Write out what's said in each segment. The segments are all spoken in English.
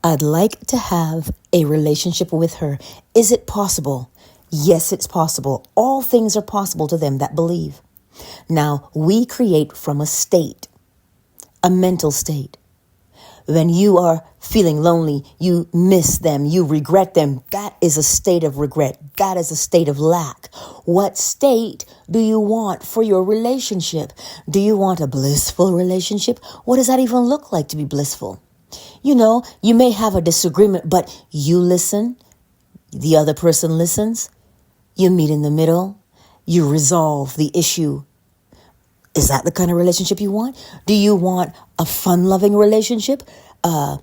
I'd like to have a relationship with her. Is it possible? Yes, it's possible. All things are possible to them that believe. Now, we create from a state, a mental state. When you are feeling lonely, you miss them, you regret them. That is a state of regret. That is a state of lack. What state do you want for your relationship? Do you want a blissful relationship? What does that even look like to be blissful? You know, you may have a disagreement, but you listen. The other person listens. You meet in the middle. You resolve the issue. Is that the kind of relationship you want? Do you want a fun-loving relationship? A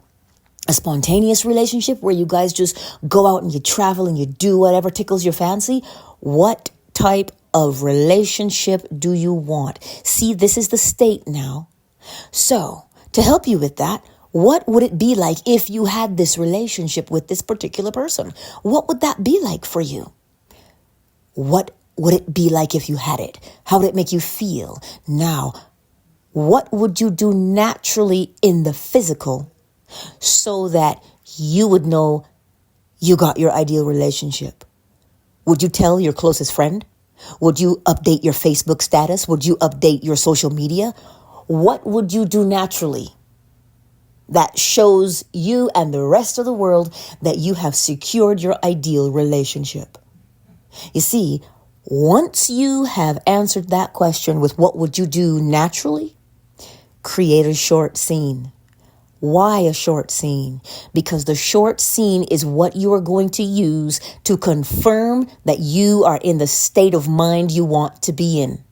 spontaneous relationship where you guys just go out and you travel and you do whatever tickles your fancy? What type of relationship do you want? See, this is the state now. So, to help you with that, what would it be like if you had this relationship with this particular person? What would that be like for you? What would it be like if you had it? How would it make you feel? Now, what would you do naturally in the physical so that you would know you got your ideal relationship? Would you tell your closest friend? Would you update your Facebook status? Would you update your social media? What would you do naturally that shows you and the rest of the world that you have secured your ideal relationship? You see, once you have answered that question with what would you do naturally, create a short scene. Why a short scene? Because the short scene is what you are going to use to confirm that you are in the state of mind you want to be in.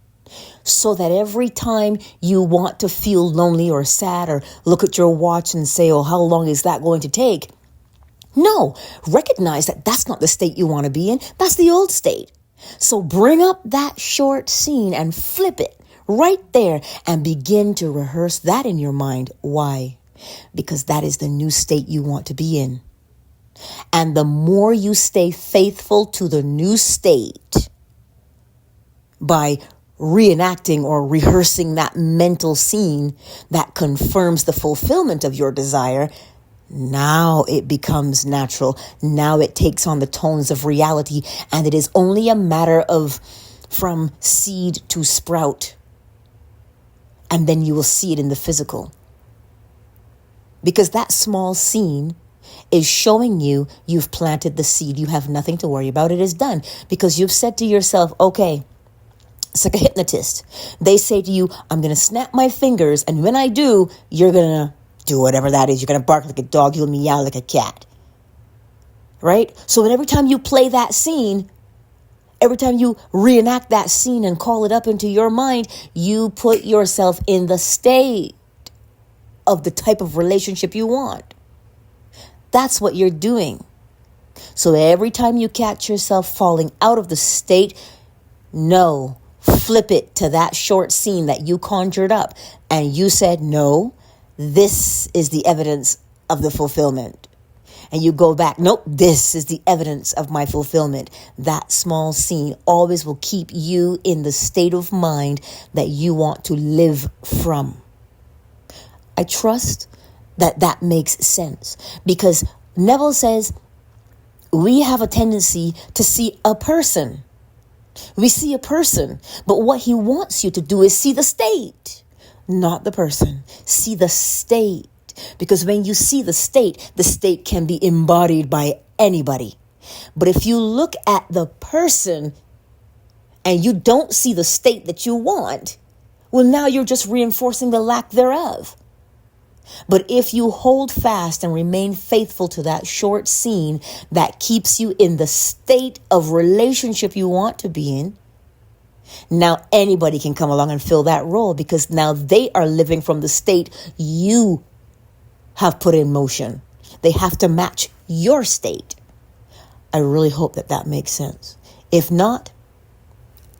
So that every time you want to feel lonely or sad or look at your watch and say, oh, how long is that going to take? No, recognize that that's not the state you want to be in. That's the old state. So bring up that short scene and flip it right there and begin to rehearse that in your mind. Why? Because that is the new state you want to be in. And the more you stay faithful to the new state by reenacting or rehearsing that mental scene that confirms the fulfillment of your desire, now it becomes natural. Now it takes on the tones of reality, and it is only a matter of from seed to sprout. And then you will see it in the physical. Because that small scene is showing you you've planted the seed. You have nothing to worry about. It is done. Because you've said to yourself, okay, it's like a hypnotist. They say to you, I'm going to snap my fingers, and when I do, you're going to do whatever that is. You're going to bark like a dog. You'll meow like a cat. Right? So every time you play that scene, every time you reenact that scene and call it up into your mind, you put yourself in the state of the type of relationship you want. That's what you're doing. So every time you catch yourself falling out of the state, no, flip it to that short scene that you conjured up. And you said, no, this is the evidence of the fulfillment. And you go back, nope, this is the evidence of my fulfillment. That small scene always will keep you in the state of mind that you want to live from. I trust that that makes sense, because Neville says we have a tendency to see a person. We see a person, but what he wants you to do is see the state, not the person. See the state, because when you see the state can be embodied by anybody. But if you look at the person and you don't see the state that you want, well, now you're just reinforcing the lack thereof. But if you hold fast and remain faithful to that short scene that keeps you in the state of relationship you want to be in, now anybody can come along and fill that role, because now they are living from the state you have put in motion. They have to match your state. I really hope that that makes sense. If not,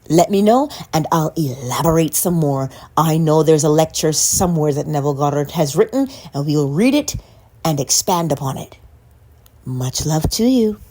let me know and I'll elaborate some more. I know there's a lecture somewhere that Neville Goddard has written, and we'll read it and expand upon it. Much love to you.